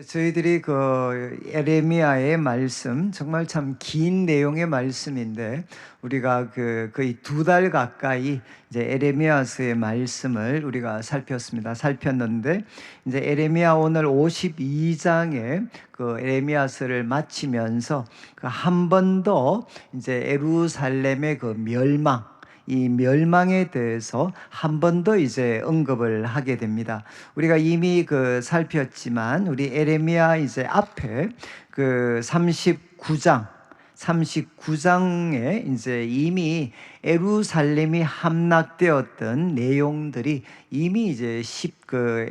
저희들이 그 에레미야의 말씀, 정말 참 긴 내용의 말씀인데, 우리가 거의 2달 가까이 이제 에레미야서의 말씀을 우리가 살폈는데, 이제 에레미야 오늘 52장의 그 에레미야서를 마치면서 그 한 번 더 이제 예루살렘의 그 멸망, 이 멸망에 대해서 한 번 더 이제 언급을 하게 됩니다. 우리가 이미 살폈지만, 우리 에레미야 이제 앞에 그 39장에 이제 이미 예루살렘이 함락되었던 내용들이 이미 이제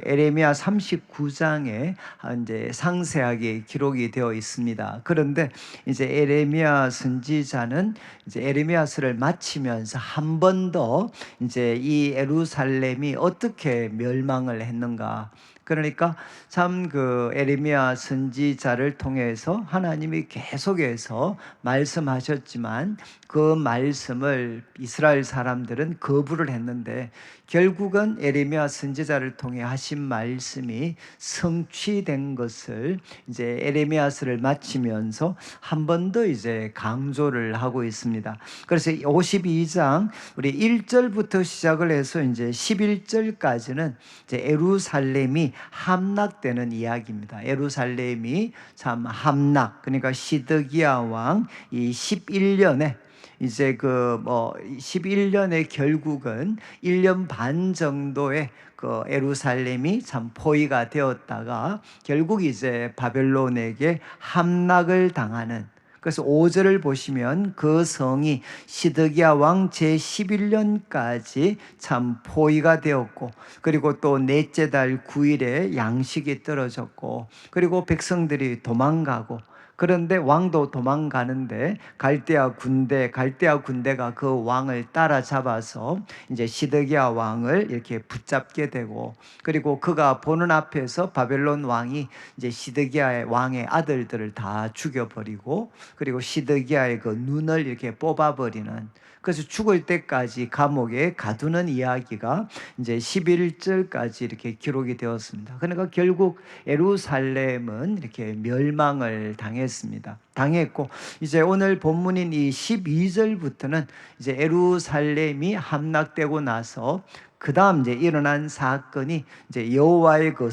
에레미야 39장에 이제 상세하게 기록이 되어 있습니다. 그런데 이제 에레미야 선지자는 이제 에레미야서를 마치면서 한 번 더 이제 이 예루살렘이 어떻게 멸망을 했는가, 그러니까 참 에레미야 선지자를 통해서 하나님이 계속해서 말씀하셨지만, 그 말씀을 이스라엘 사람들은 거부를 했는데, 결국은 에레미야 선지자를 통해 하신 말씀이 성취된 것을 이제 에레미야서를 마치면서 한 번 더 이제 강조를 하고 있습니다. 그래서 52장 우리 1절부터 시작을 해서 이제 11절까지는 이제 예루살렘이 함락되는 이야기입니다. 예루살렘이 참 함락, 그러니까 시드기야 왕 이 11년에 이제 11년의 결국은 1년 반 정도의 예루살렘이 참 포위가 되었다가 결국 이제 바벨론에게 함락을 당하는, 그래서 5절을 보시면 그 성이 시드기야 왕 제11년까지 참 포위가 되었고, 그리고 또 넷째 달 9일에 양식이 떨어졌고, 그리고 백성들이 도망가고, 그런데 왕도 도망가는데 갈대아 군대가 그 왕을 따라잡아서 이제 시드기야 왕을 이렇게 붙잡게 되고, 그리고 그가 보는 앞에서 바벨론 왕이 이제 시드기야의 왕의 아들들을 다 죽여버리고, 그리고 시드기야의 그 눈을 이렇게 뽑아버리는, 그래서 죽을 때까지 감옥에 가두는 이야기가 이제 11절까지 이렇게 기록이 되었습니다. 그러니까 결국 예루살렘은 이렇게 멸망을 당했고, 이제 오늘 본문인 이 12절부터는 이제 예루살렘이 함락되고 나서 그 다음 이제 일어난 사건이 이제 여호와의 그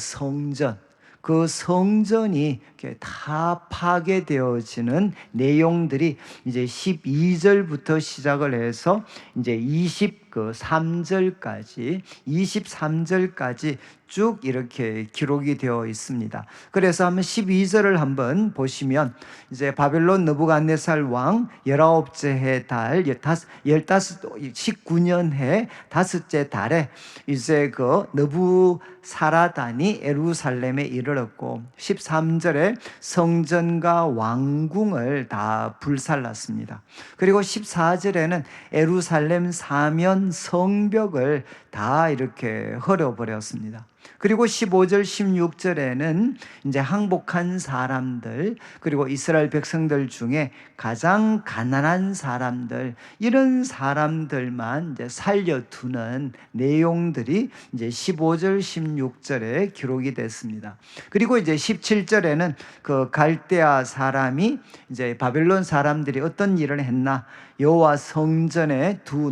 성전이 이렇게 다 파괴되어지는 내용들이 이제 12절부터 시작을 해서 이제 23절까지 쭉 이렇게 기록이 되어 있습니다. 그래서 한번 12절을 한번 보시면, 이제 바벨론 느부갓네살 왕 19째 해 달 19년 해 다섯째 달에 이제 느부사라단이 예루살렘에 이르렀고, 13절에 성전과 왕궁을 다 불살랐습니다. 그리고 14절에는 예루살렘 사면 성벽을 다 이렇게 헐어버렸습니다. 그리고 15절 16절에는 이제 항복한 사람들, 그리고 이스라엘 백성들 중에 가장 가난한 사람들, 이런 사람들만 이제 살려두는 내용들이 이제 15절 16절에 기록이 됐습니다. 그리고 이제 17절에는 그 갈대아 사람이 이제 바벨론 사람들이 어떤 일을 했나, 여호와 성전에 두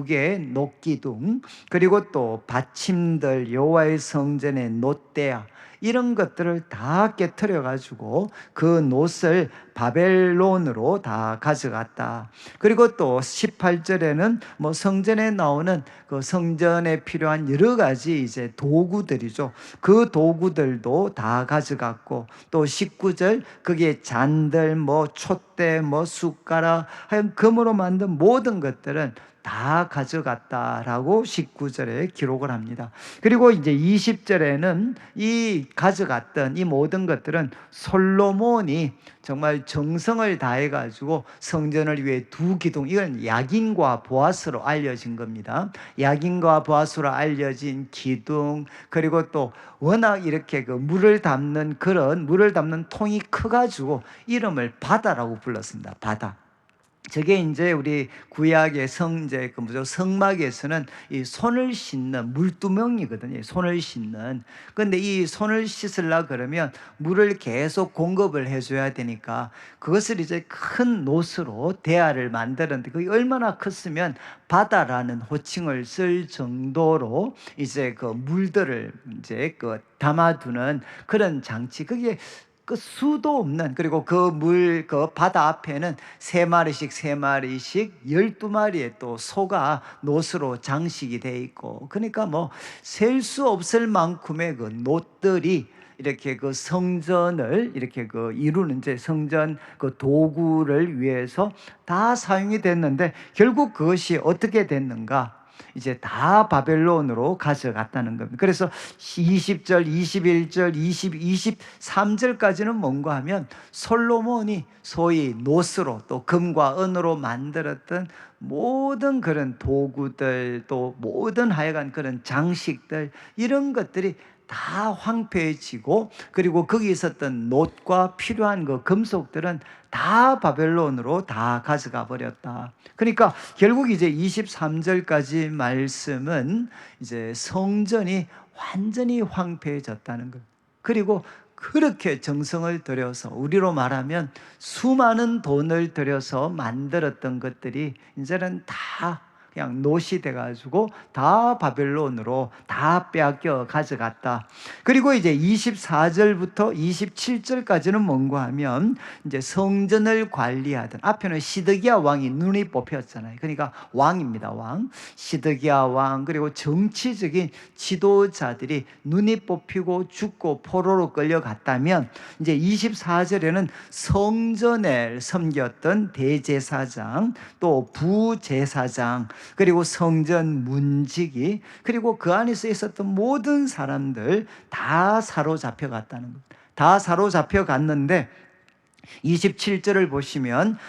개의 녹기둥, 그리고 또 받침들, 여호와의 성전의 놋대야, 이런 것들을 다 깨트려 가지고 그 놋을 바벨론으로 다 가져갔다. 그리고 또 18절에는 뭐 성전에 나오는 그 성전에 필요한 여러 가지 이제 도구들이죠. 그 도구들도 다 가져갔고, 또 19절 거기에 잔들, 뭐 촛대, 뭐 숟가락, 하여튼 금으로 만든 모든 것들은 다 가져갔다라고 19절에 기록을 합니다. 그리고 이제 20절에는 이 가져갔던 이 모든 것들은 솔로몬이 정말 정성을 다해 가지고 성전을 위해 두 기둥, 이건 야긴과 보아스로 알려진 겁니다. 야긴과 보아스로 알려진 기둥, 그리고 또 워낙 이렇게 물을 담는 통이 커 가지고 이름을 바다라고 불렀습니다. 바다. 저게 이제 우리 구약의 이제 그 뭐죠? 성막에서는 이 손을 씻는 물두멍이거든요. 손을 씻는. 근데 이 손을 씻으려 그러면 물을 계속 공급을 해줘야 되니까 그것을 이제 큰 놋으로 대야를 만들었는데 그게 얼마나 컸으면 바다라는 호칭을 쓸 정도로 이제 그 물들을 이제 그 담아두는 그런 장치. 그게 그 수도 없는, 그리고 그 그 바다 앞에는 세 마리씩 세 마리씩 12마리의 또 소가 놋으로 장식이 돼 있고, 그러니까 뭐 셀 수 없을 만큼의 그 놋들이 이렇게 그 성전을 이렇게 그 이루는 이제 성전 그 도구를 위해서 다 사용이 됐는데, 결국 그것이 어떻게 됐는가? 이제 다 바벨론으로 가져갔다는 겁니다. 그래서 20절, 21절, 23절까지는 뭔가 하면 솔로몬이 소위 놋으로 또 금과 은으로 만들었던 모든 그런 도구들, 또 모든 하여간 그런 장식들, 이런 것들이 다 황폐해지고, 그리고 거기 있었던 놋과 필요한 그 금속들은 다 바벨론으로 다 가져가 버렸다. 그러니까 결국 이제 23절까지 말씀은 이제 성전이 완전히 황폐해졌다는 것. 그리고 그렇게 정성을 들여서, 우리로 말하면 수많은 돈을 들여서 만들었던 것들이 이제는 다 그냥 놋이 돼가지고 다 바벨론으로 다 빼앗겨 가져갔다. 그리고 이제 24절부터 27절까지는 뭔가 하면 이제 성전을 관리하던, 앞에는 시드기야 왕이 눈이 뽑혔잖아요. 그러니까 왕입니다, 왕. 시드기야 왕, 그리고 정치적인 지도자들이 눈이 뽑히고 죽고 포로로 끌려갔다면, 이제 24절에는 성전에 섬겼던 대제사장, 또 부제사장, 그리고 성전 문지기, 그리고 그 안에서 있었던 모든 사람들 다 사로잡혀 갔다는 겁니다. 다 사로잡혀 갔는데 27절을 보시면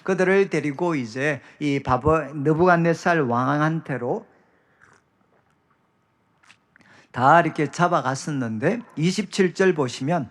그들을 데리고 이제 이 느부갓네살 왕한테로 다 이렇게 잡아갔었는데, 27절 보시면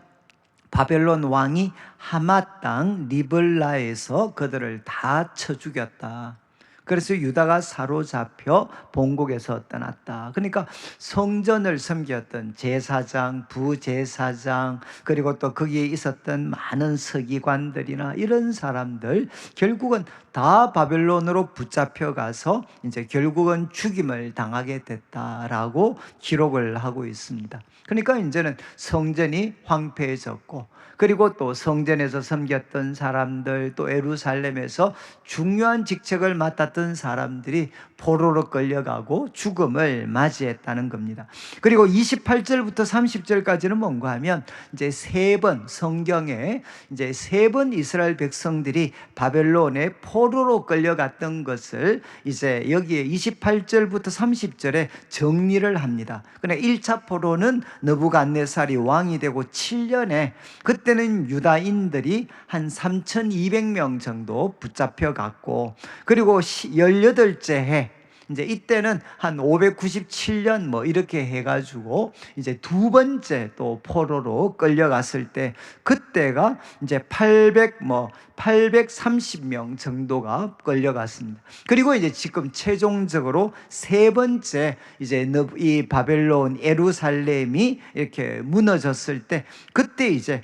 바벨론 왕이 하맛 땅 리블라에서 그들을 다 쳐 죽였다. 그래서 유다가 사로잡혀 본국에서 떠났다. 그러니까 성전을 섬겼던 제사장, 부제사장, 그리고 또 거기에 있었던 많은 서기관들이나 이런 사람들, 결국은 다 바벨론으로 붙잡혀 가서 이제 결국은 죽임을 당하게 됐다라고 기록을 하고 있습니다. 그러니까 이제는 성전이 황폐해졌고, 그리고 또 성전에서 섬겼던 사람들, 또 예루살렘에서 중요한 직책을 맡았던 사람들이 포로로 끌려가고 죽음을 맞이했다는 겁니다. 그리고 28절부터 30절까지는 뭔가 하면 이제 세 번, 성경에 이제 세 번 이스라엘 백성들이 바벨론에 포로로 끌려갔던 것을 이제 여기에 28절부터 30절에 정리를 합니다. 그러나 1차 포로는 느부갓네살이 왕이 되고 7년에, 그때는 유다인들이 한 3,200명 정도 붙잡혀 갔고, 그리고 18째 해, 이제 이때는 한 597년 뭐 이렇게 해가지고 이제 두 번째 또 포로로 끌려갔을 때, 그때가 이제 830명 정도가 끌려갔습니다. 그리고 이제 지금 최종적으로 세 번째 이제 이 바벨론 예루살렘이 이렇게 무너졌을 때, 그때 이제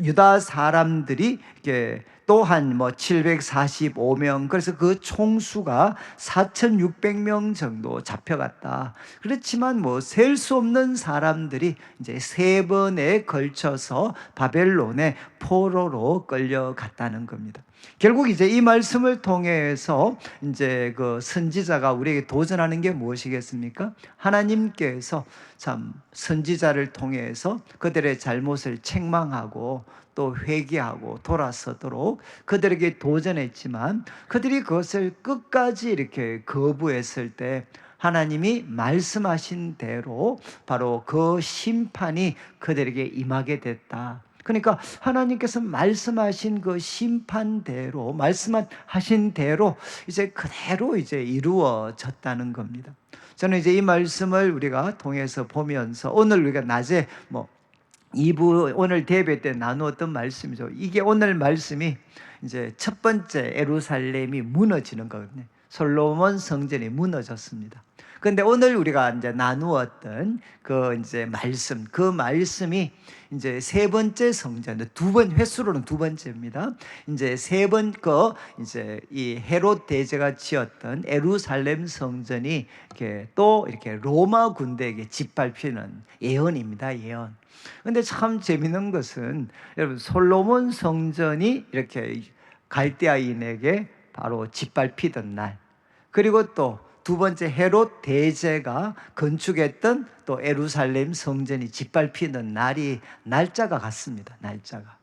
유다 사람들이 이렇게 또한 뭐 745명, 그래서 그 총수가 4,600명 정도 잡혀갔다. 그렇지만 뭐 셀 수 없는 사람들이 이제 세 번에 걸쳐서 바벨론의 포로로 끌려갔다는 겁니다. 결국 이제 이 말씀을 통해서 이제 그 선지자가 우리에게 도전하는 게 무엇이겠습니까? 하나님께서 참 선지자를 통해서 그들의 잘못을 책망하고 또 회개하고 돌아서도록 그들에게 도전했지만, 그들이 그것을 끝까지 이렇게 거부했을 때 하나님이 말씀하신 대로 바로 그 심판이 그들에게 임하게 됐다. 그러니까 하나님께서 말씀하신 그 심판대로, 말씀하신 대로 이제 그대로 이제 이루어졌다는 겁니다. 저는 이제 이 말씀을 우리가 통해서 보면서, 오늘 우리가 낮에 뭐 2부 오늘 예배 때 나누었던 말씀이죠. 이게 오늘 말씀이 이제 첫 번째 예루살렘이 무너지는 거거든요. 솔로몬 성전이 무너졌습니다. 근데 오늘 우리가 이제 나누었던 그 이제 말씀, 그 말씀이 이제 세 번째 성전, 두 번 횟수로는 두 번째입니다. 이제 세 번 거 이제 이 헤롯 대제가 지었던 예루살렘 성전이 이렇게 또 이렇게 로마 군대에게 짓밟히는 예언입니다. 예언. 근데 참 재밌는 것은 여러분 솔로몬 성전이 이렇게 갈대아인에게 바로 짓밟히던 날, 그리고 또 두 번째 헤롯 대제가 건축했던 또 예루살렘 성전이 짓밟히는 날이 날짜가 같습니다. 날짜가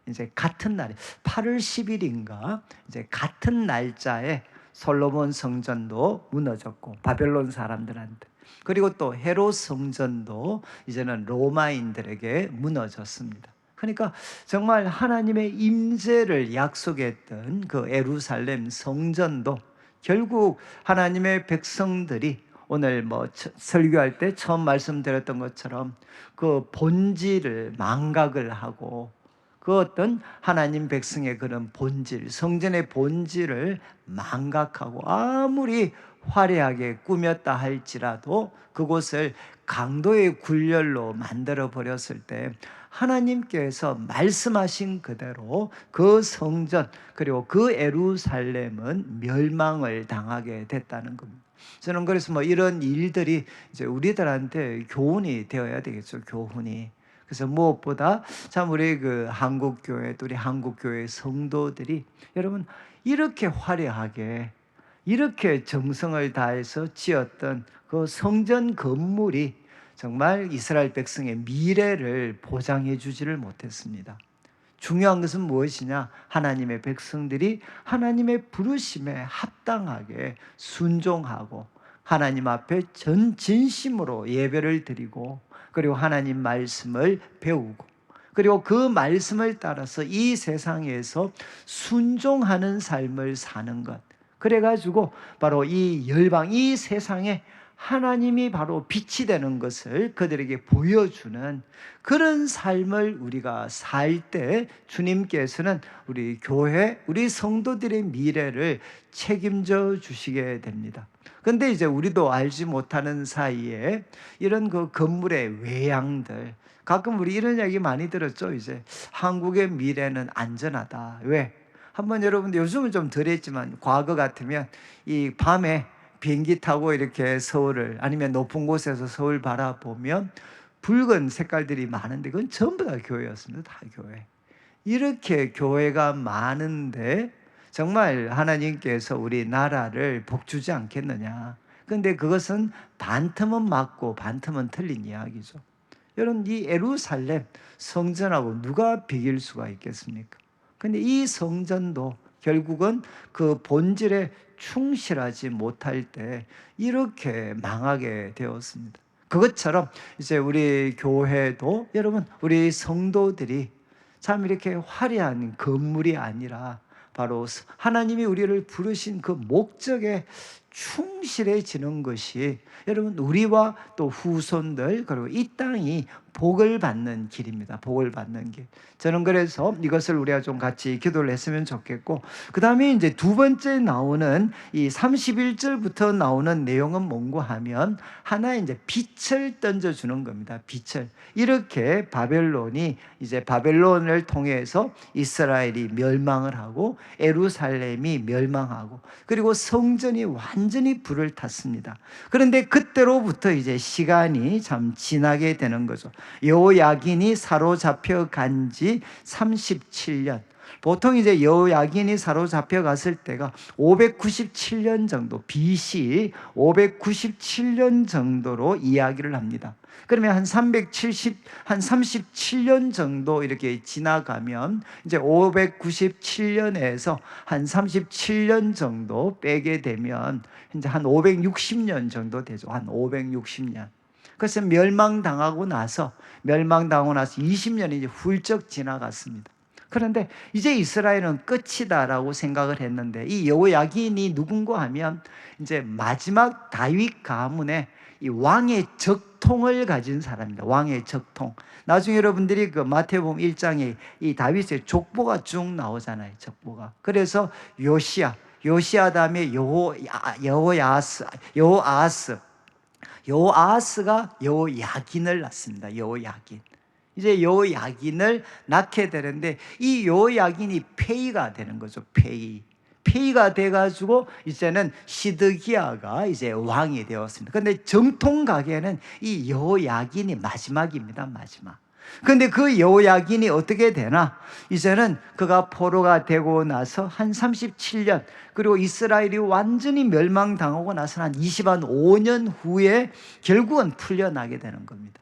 이제 같은 날에 8월 10일인가 이제 같은 날짜에 솔로몬 성전도 무너졌고 바벨론 사람들한테, 그리고 또 헤롯 성전도 이제는 로마인들에게 무너졌습니다. 그러니까 정말 하나님의 임재를 약속했던 그 예루살렘 성전도 결국 하나님의 백성들이 오늘 설교할 때 처음 말씀드렸던 것처럼 그 본질을 망각을 하고 그 어떤 하나님 백성의 그런 본질, 성전의 본질을 망각하고 아무리 화려하게 꾸몄다 할지라도 그곳을 강도의 굴렬로 만들어 버렸을 때 하나님께서 말씀하신 그대로 그 성전 그리고 그 예루살렘은 멸망을 당하게 됐다는 겁니다. 저는 그래서 이런 일들이 이제 우리들한테 교훈이 되어야 되겠죠. 교훈이. 그래서 무엇보다 참 우리 그 한국교회 또 우리 한국교회 성도들이 여러분 이렇게 화려하게 이렇게 정성을 다해서 지었던 그 성전 건물이 정말 이스라엘 백성의 미래를 보장해 주지를 못했습니다. 중요한 것은 무엇이냐? 하나님의 백성들이 하나님의 부르심에 합당하게 순종하고 하나님 앞에 전 진심으로 예배를 드리고 그리고 하나님 말씀을 배우고 그리고 그 말씀을 따라서 이 세상에서 순종하는 삶을 사는 것. 그래가지고 바로 이 열방, 이 세상에 하나님이 바로 빛이 되는 것을 그들에게 보여주는 그런 삶을 우리가 살 때 주님께서는 우리 교회, 우리 성도들의 미래를 책임져 주시게 됩니다. 근데 이제 우리도 알지 못하는 사이에 이런 그 건물의 외양들, 가끔 우리 이런 이야기 많이 들었죠. 이제 한국의 미래는 안전하다. 왜? 한번 여러분들 요즘은 좀 덜했지만 과거 같으면 이 밤에 비행기 타고 이렇게 서울을 아니면 높은 곳에서 서울 바라보면 붉은 색깔들이 많은데 그건 전부 다 교회였습니다. 다 교회. 이렇게 교회가 많은데 정말 하나님께서 우리 나라를 복주지 않겠느냐. 근데 그것은 반틈은 맞고 반틈은 틀린 이야기죠. 여러분 이 예루살렘 성전하고 누가 비길 수가 있겠습니까? 근데 이 성전도 결국은 그 본질에 충실하지 못할 때 이렇게 망하게 되었습니다. 그것처럼 이제 우리 교회도 여러분 우리 성도들이 참 이렇게 화려한 건물이 아니라 바로 하나님이 우리를 부르신 그 목적에 충실해지는 것이 여러분 우리와 또 후손들 그리고 이 땅이 복을 받는 길입니다. 복을 받는 길. 저는 그래서 이것을 우리가 좀 같이 기도를 했으면 좋겠고, 그 다음에 이제 두 번째 나오는 이 31절부터 나오는 내용은 뭔가 하면 하나의 이제 빛을 던져주는 겁니다. 빛을. 이렇게 바벨론이 이제 바벨론을 통해서 이스라엘이 멸망을 하고 예루살렘이 멸망하고 그리고 성전이 완전히 불을 탔습니다. 그런데 그때로부터 이제 시간이 참 지나게 되는 거죠. 여호야긴이 사로잡혀 간 지 37년. 보통 이제 여호야긴이 사로잡혀 갔을 때가 597년 정도, BC 597년 정도로 이야기를 합니다. 그러면 한 37년 정도 이렇게 지나가면 이제 597년에서 한 37년 정도 빼게 되면 이제 한 560년 정도 되죠. 한 560년. 그래서 멸망당하고 나서 20년이 이제 훌쩍 지나갔습니다. 그런데 이제 이스라엘은 끝이다라고 생각을 했는데 이 여호야긴이 누군가 하면 이제 마지막 다윗 가문의 이 왕의 적통 적통을 가진 사람입니다. 왕의 적통. 나중에 여러분들이 그 마태복음 1장에 이 다윗의 족보가 쭉 나오잖아요. 족보가. 그래서 요시야 다음에 여호아스가 여호야긴을 낳습니다. 여호야긴. 이제 여호야긴을 낳게 되는데 이 여호야긴이 폐위가 되는 거죠. 폐위가 돼가지고 이제는 시드기야가 이제 왕이 되었습니다. 그런데 정통 가계는 이 여호야긴이 마지막입니다. 마지막. 그런데 그 여호야긴이 어떻게 되나? 이제는 그가 포로가 되고 나서 한 37년, 그리고 이스라엘이 완전히 멸망당하고 나서 한 25년 후에 결국은 풀려나게 되는 겁니다.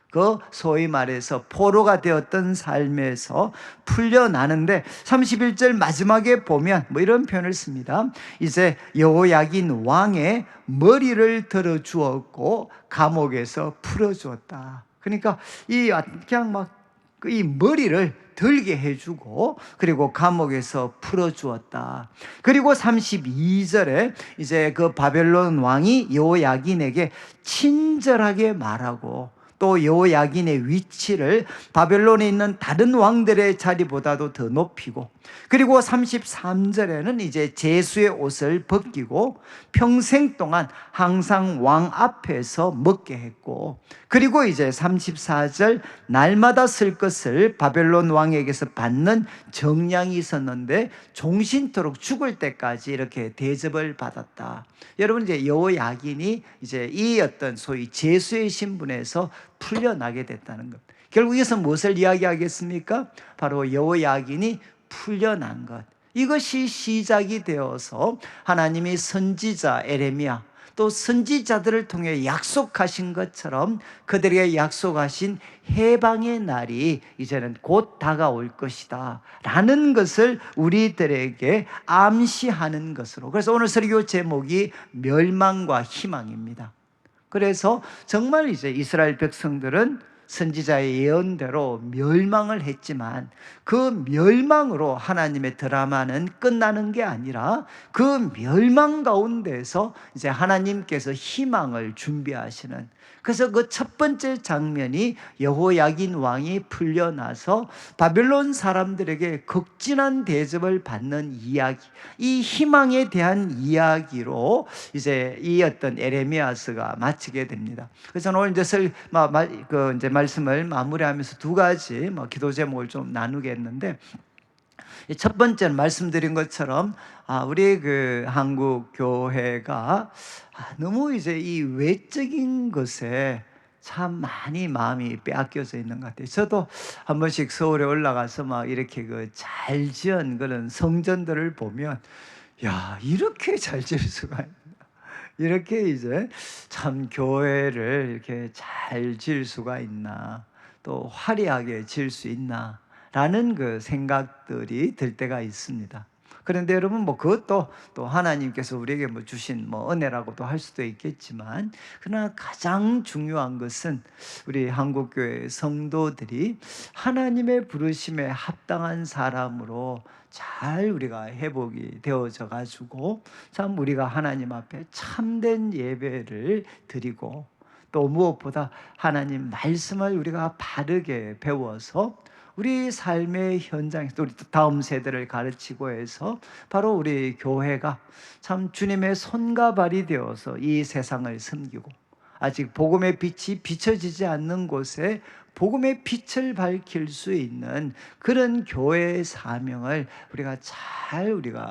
그 소위 말해서 포로가 되었던 삶에서 풀려나는데 31절 마지막에 보면 뭐 이런 표현을 씁니다. 이제 여호야긴 왕의 머리를 들어 주었고 감옥에서 풀어 주었다. 그러니까 그냥 막 이 머리를 들게 해주고 그리고 감옥에서 풀어 주었다. 그리고 32절에 이제 그 바벨론 왕이 여호야긴에게 친절하게 말하고 또 여호야긴의 위치를 바벨론에 있는 다른 왕들의 자리보다도 더 높이고, 그리고 33절에는 이제 제수의 옷을 벗기고 평생 동안 항상 왕 앞에서 먹게 했고, 그리고 이제 34절 날마다 쓸 것을 바벨론 왕에게서 받는 정량이 있었는데 종신토록 죽을 때까지 이렇게 대접을 받았다. 여러분, 이제 여호야긴이 이제 이 어떤 소위 제수의 신분에서 풀려나게 됐다는 것. 결국 이것은 무엇을 이야기하겠습니까? 바로 여호야긴이 풀려난 것. 이것이 시작이 되어서 하나님이 선지자 에레미야 또 선지자들을 통해 약속하신 것처럼 그들에게 약속하신 해방의 날이 이제는 곧 다가올 것이다 라는 것을 우리들에게 암시하는 것으로. 그래서 오늘 설교 제목이 멸망과 희망입니다. 그래서 정말 이제 이스라엘 백성들은 선지자의 예언대로 멸망을 했지만 그 멸망으로 하나님의 드라마는 끝나는 게 아니라 그 멸망 가운데서 이제 하나님께서 희망을 준비하시는, 그래서 그 첫 번째 장면이 여호야긴 왕이 풀려나서 바벨론 사람들에게 극진한 대접을 받는 이야기, 이 희망에 대한 이야기로 이제 이 어떤 에레미야스가 마치게 됩니다. 그래서 오늘 이제 말씀을 마무리하면서 두 가지 기도 제목을 좀 나누겠는데, 첫 번째는 말씀드린 것처럼 우리 그 한국 교회가 너무 이제 이 외적인 것에 참 많이 마음이 빼앗겨져 있는 것 같아요. 저도 한 번씩 서울에 올라가서 막 이렇게 그 잘 지은 그런 성전들을 보면, 야, 이렇게 잘 지을 수가 있나? 이렇게 이제 참 교회를 이렇게 잘 지을 수가 있나? 또 화려하게 지을 수 있나? 라는 그 생각들이 들 때가 있습니다. 그런데 여러분, 그것도 또 하나님께서 우리에게 주신 은혜라고도 할 수도 있겠지만, 그러나 가장 중요한 것은 우리 한국교회 성도들이 하나님의 부르심에 합당한 사람으로 잘 우리가 회복이 되어져 가지고 참 우리가 하나님 앞에 참된 예배를 드리고, 또 무엇보다 하나님 말씀을 우리가 바르게 배워서 우리 삶의 현장에서 우리 다음 세대를 가르치고 해서 바로 우리 교회가 참 주님의 손과 발이 되어서 이 세상을 섬기고, 아직 복음의 빛이 비춰지지 않는 곳에 복음의 빛을 밝힐 수 있는 그런 교회의 사명을 우리가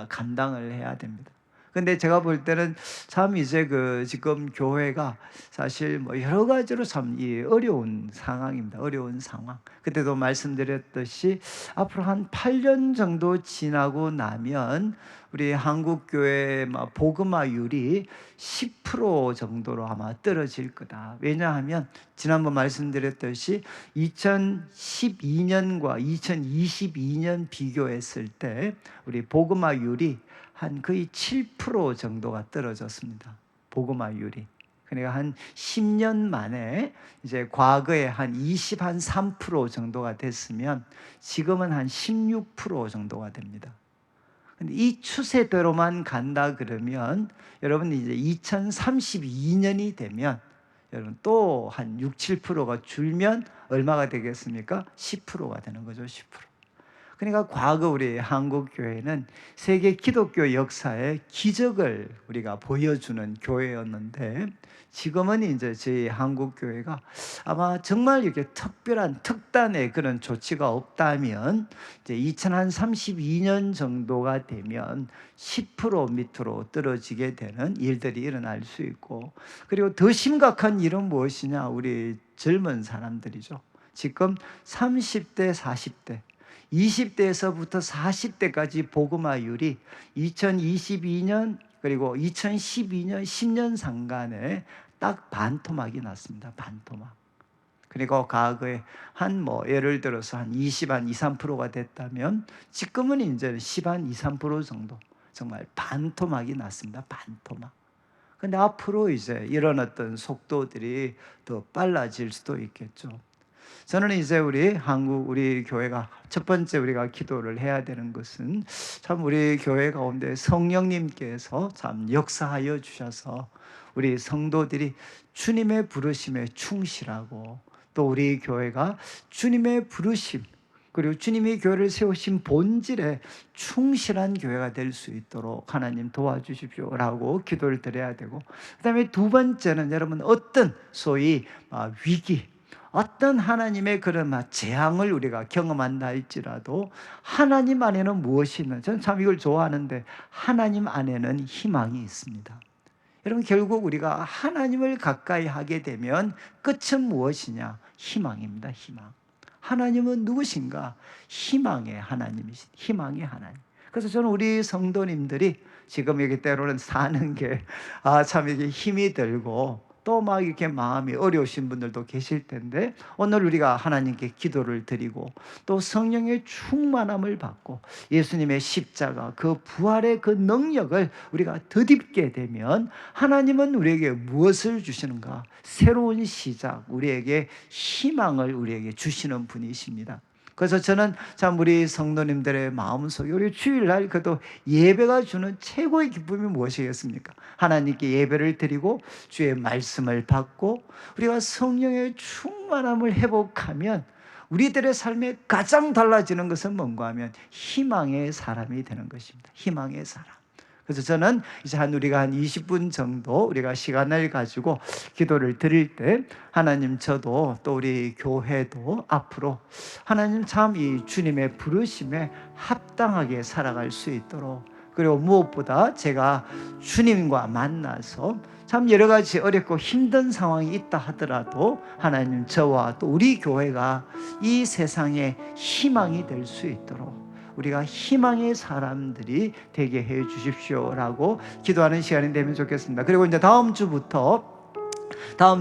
감당을 해야 됩니다. 근데 제가 볼 때는 참 이제 지금 교회가 사실 여러 가지로 참 어려운 상황입니다. 어려운 상황. 그때도 말씀드렸듯이 앞으로 한 8년 정도 지나고 나면 우리 한국 교회의 복음화율이 10% 정도로 아마 떨어질 거다. 왜냐하면 지난번 말씀드렸듯이 2012년과 2022년 비교했을 때 우리 복음화율이 한 거의 7% 정도가 떨어졌습니다. 복음화율이. 그러니까 한 10년 만에 이제 과거에 한 3% 정도가 됐으면 지금은 한 16% 정도가 됩니다. 근데 이 추세대로만 간다 그러면 여러분, 이제 2032년이 되면 여러분 또 한 6, 7%가 줄면 얼마가 되겠습니까? 10%가 되는 거죠. 10%. 그러니까 과거 우리 한국 교회는 세계 기독교 역사의 기적을 우리가 보여주는 교회였는데, 지금은 이제 저희 한국 교회가 아마 정말 이렇게 특별한 특단의 그런 조치가 없다면 이제 2032년 정도가 되면 10% 밑으로 떨어지게 되는 일들이 일어날 수 있고, 그리고 더 심각한 일은 무엇이냐? 우리 젊은 사람들이죠. 지금 30대, 40대 20대에서부터 40대까지 복음화율이 2022년 그리고 2012년 10년 상간에 딱 반토막이 났습니다. 반토막. 그리고 과거에 예를 들어서 한 20, 한 2, 3%가 됐다면 지금은 이제 10, 한 2, 3% 정도, 정말 반토막이 났습니다. 반토막. 근데 앞으로 이제 이런 어떤 속도들이 더 빨라질 수도 있겠죠. 저는 이제 우리 교회가 첫 번째 우리가 기도를 해야 되는 것은, 참 우리 교회 가운데 성령님께서 참 역사하여 주셔서 우리 성도들이 주님의 부르심에 충실하고, 또 우리 교회가 주님의 부르심 그리고 주님이 교회를 세우신 본질에 충실한 교회가 될 수 있도록 하나님 도와주십시오라고 기도를 드려야 되고, 그 다음에 두 번째는 여러분, 어떤 소위 위기, 어떤 하나님의 그런 재앙을 우리가 경험한다 할지라도 하나님 안에는 무엇이 있는, 저는 참 이걸 좋아하는데, 하나님 안에는 희망이 있습니다. 여러분, 결국 우리가 하나님을 가까이 하게 되면 끝은 무엇이냐? 희망입니다. 희망. 하나님은 누구신가? 희망의 하나님이신, 희망의 하나님. 그래서 저는 우리 성도님들이 지금 여기 때로는 사는 게 참 이게 힘이 들고 또 막 이렇게 마음이 어려우신 분들도 계실 텐데, 오늘 우리가 하나님께 기도를 드리고 또 성령의 충만함을 받고 예수님의 십자가 그 부활의 그 능력을 우리가 덧입게 되면 하나님은 우리에게 무엇을 주시는가? 새로운 시작, 우리에게 희망을 우리에게 주시는 분이십니다. 그래서 저는 참 우리 성도님들의 마음속에 우리 주일날 그래도 예배가 주는 최고의 기쁨이 무엇이겠습니까? 하나님께 예배를 드리고 주의 말씀을 받고 우리가 성령의 충만함을 회복하면 우리들의 삶에 가장 달라지는 것은 뭔가 하면 희망의 사람이 되는 것입니다. 희망의 사람. 그래서 저는 이제 우리가 한 20분 정도 우리가 시간을 가지고 기도를 드릴 때, 하나님, 저도 또 우리 교회도 앞으로 하나님 참 이 주님의 부르심에 합당하게 살아갈 수 있도록, 그리고 무엇보다 제가 주님과 만나서 참 여러 가지 어렵고 힘든 상황이 있다 하더라도 하나님, 저와 또 우리 교회가 이 세상에 희망이 될 수 있도록 우리가 희망의 사람들이 되게 해 주십시오라고 기도하는 시간이 되면 좋겠습니다. 그리고 이제 다음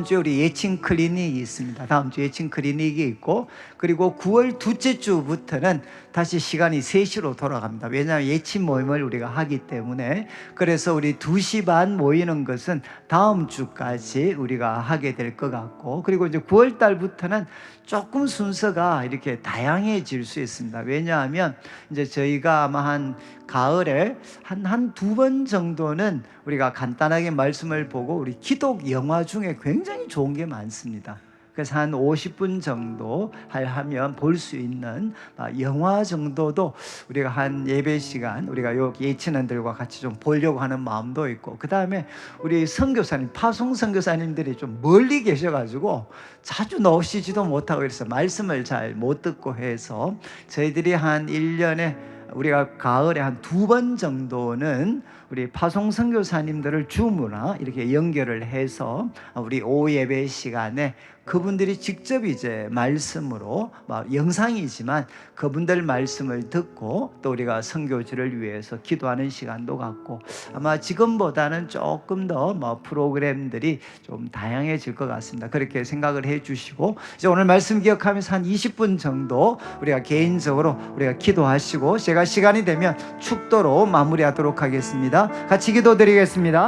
주에 우리 예칭 클리닉이 있습니다. 다음 주 예칭 클리닉이 있고, 그리고 9월 둘째 주부터는 다시 시간이 3시로 돌아갑니다. 왜냐하면 예칭 모임을 우리가 하기 때문에. 그래서 우리 2시 반 모이는 것은 다음 주까지 우리가 하게 될 것 같고, 그리고 이제 9월 달부터는 조금 순서가 이렇게 다양해질 수 있습니다. 왜냐하면 이제 저희가 아마 한 가을에 한 두 번 정도는 우리가 간단하게 말씀을 보고, 우리 기독 영화 중에 굉장히 좋은 게 많습니다. 그래서 한 50분 정도 하면 볼 수 있는 영화 정도도 우리가 한 예배 시간 우리가 여기 예친원들과 같이 좀 보려고 하는 마음도 있고, 그 다음에 우리 선교사님, 파송 선교사님들이 좀 멀리 계셔가지고 자주 나오시지도 못하고 그래서 말씀을 잘 못 듣고 해서 저희들이 한 1년에 우리가 가을에 한 2번 정도는 우리 파송 선교사님들을 줌으로 이렇게 연결을 해서 우리 오후 예배 시간에 그분들이 직접 이제 말씀으로 영상이지만 그분들 말씀을 듣고 또 우리가 선교지를 위해서 기도하는 시간도 갖고, 아마 지금보다는 조금 더 프로그램들이 좀 다양해질 것 같습니다. 그렇게 생각을 해 주시고, 이제 오늘 말씀 기억하면서 한 20분 정도 우리가 개인적으로 우리가 기도하시고, 제가 시간이 되면 축도로 마무리하도록 하겠습니다. 같이 기도드리겠습니다.